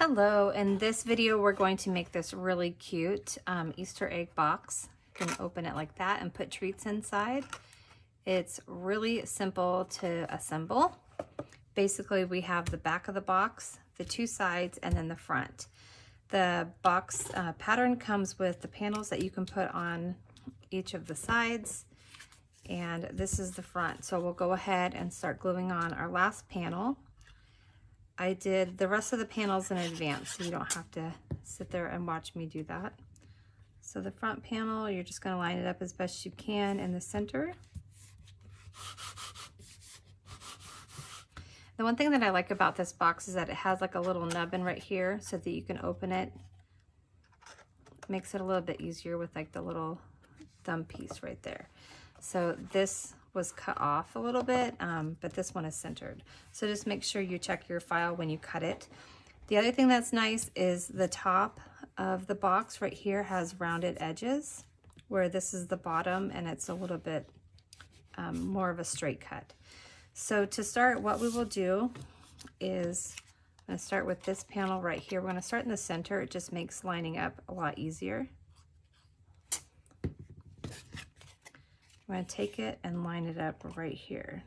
Hello, in this video we're going to make this really cute Easter egg box. You can open it like that and put treats inside. It's really simple to assemble. Basically we have the back of the box, the two sides, and then the front. The box pattern comes with the panels that you can put on each of the sides, and this is the front. So we'll go ahead and start gluing on our last panel. I did the rest of the panels in advance, so you don't have to sit there and watch me do that. So the front panel, you're just going to line it up as best you can in the center. The one thing that I like about this box is that it has like a little nubbin right here so that you can open it. It makes it a little bit easier with like the little thumb piece right there. So this was cut off a little bit, but this one is centered. So just make sure you check your file when you cut it. The other thing that's nice is the top of the box right here has rounded edges, where this is the bottom and it's a little bit more of a straight cut. So to start, what we will do is I'm going to start with this panel right here. We're going to start in the center. It just makes lining up a lot easier. I'm going to take it and line it up right here.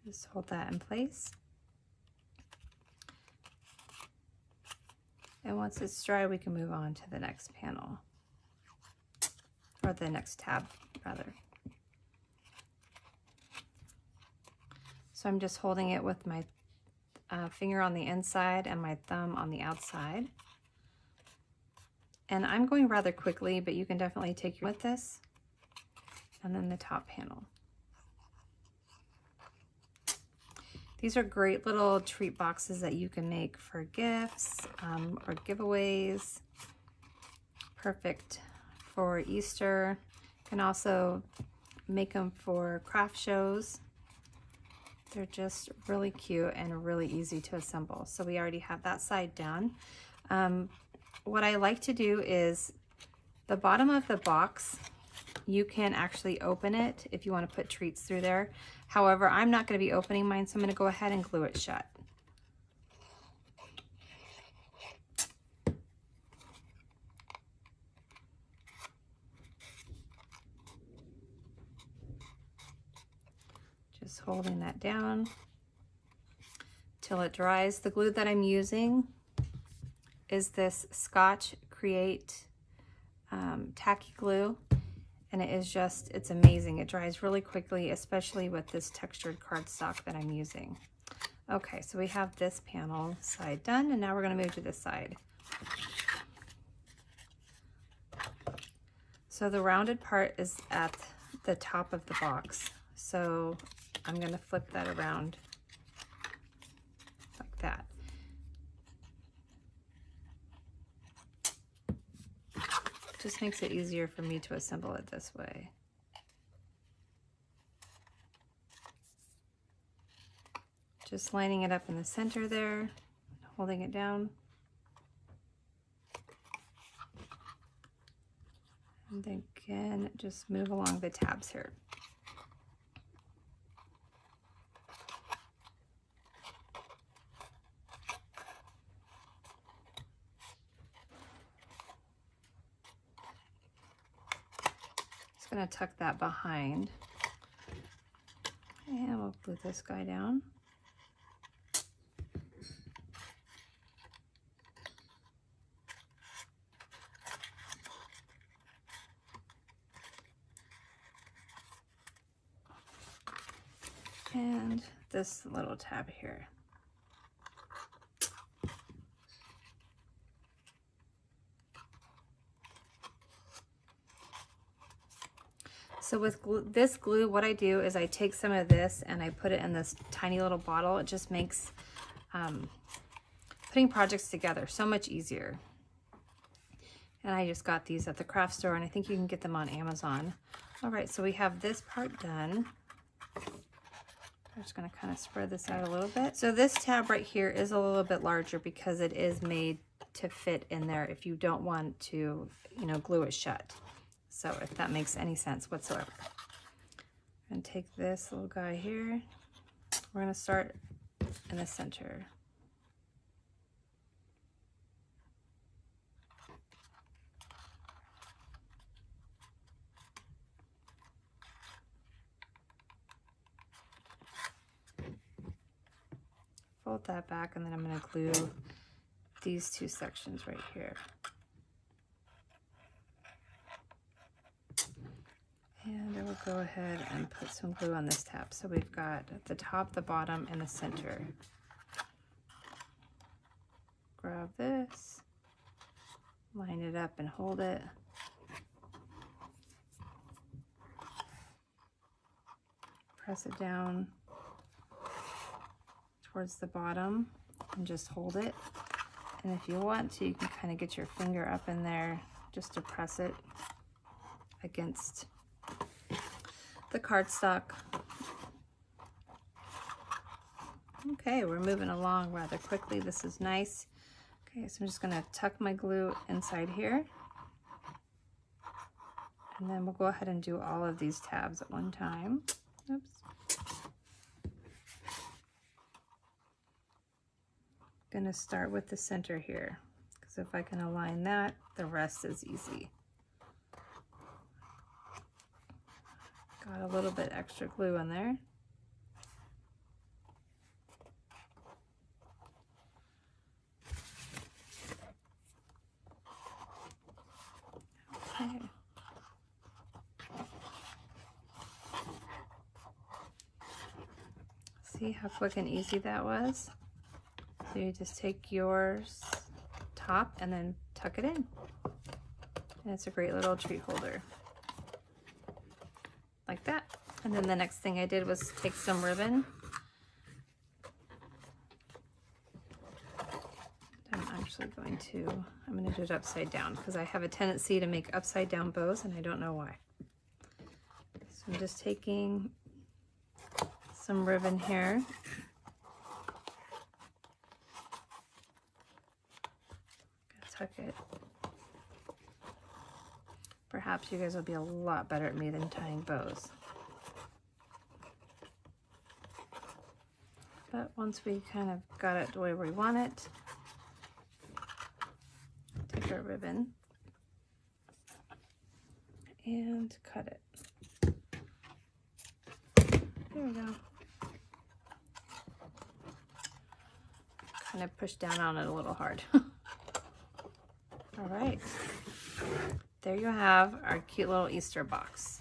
Just hold that in place. And once it's dry, we can move on to the next panel, or the next tab rather. So I'm just holding it with my finger on the inside and my thumb on the outside. And I'm going rather quickly, but you can definitely take with this. And then the top panel. These are great little treat boxes that you can make for gifts or giveaways. Perfect for Easter. You can also make them for craft shows. They're just really cute and really easy to assemble. So we already have that side done. What I like to do is the bottom of the box, you can actually open it if you want to put treats through there. However, I'm not going to be opening mine, so I'm going to go ahead and glue it shut. Just holding that down till it dries. The glue that I'm using is this Scotch Create tacky glue, and it's amazing. It dries really quickly, especially with this textured cardstock that I'm using. Okay, so we have this panel side done, and now we're going to move to this side. So the rounded part is at the top of the box, so I'm going to flip that around like that. Just makes it easier for me to assemble it this way. Just lining it up in the center there, holding it down. And then again, just move along the tabs here. Going to tuck that behind, and we'll glue this guy down. And this little tab here. So with this glue, what I do is I take some of this and I put it in this tiny little bottle. It just makes putting projects together so much easier. And I just got these at the craft store, and I think you can get them on Amazon. All right, so we have this part done. I'm just going to kind of spread this out a little bit. So this tab right here is a little bit larger because it is made to fit in there if you don't want to, glue it shut. So if that makes any sense whatsoever. I'm going to take this little guy here We're going to start in the center. Fold that back, and then I'm going to glue these two sections right here. And I will go ahead and put some glue on this tab. So we've got the top, the bottom, and the center. Grab this, line it up and hold it. Press it down towards the bottom and just hold it. And if you want to, you can kind of get your finger up in there just to press it against the cardstock. Okay, we're moving along rather quickly. This is nice. Okay, so I'm just going to tuck my glue inside here. And then we'll go ahead and do all of these tabs at one time. Oops. Going to start with the center here, because if I can align that, the rest is easy. Got a little bit extra glue in there. Okay. See how quick and easy that was? So you just take your top and then tuck it in. And it's a great little treat holder. Like that. And then the next thing I did was take some ribbon. I'm going to do it upside down because I have a tendency to make upside down bows and I don't know why. So I'm just taking some ribbon here. Tuck it. Perhaps you guys will be a lot better at me than tying bows. But once we kind of got it the way we want it, take our ribbon and cut it. There we go. Kind of push down on it a little hard. All right, there you have our cute little Easter box.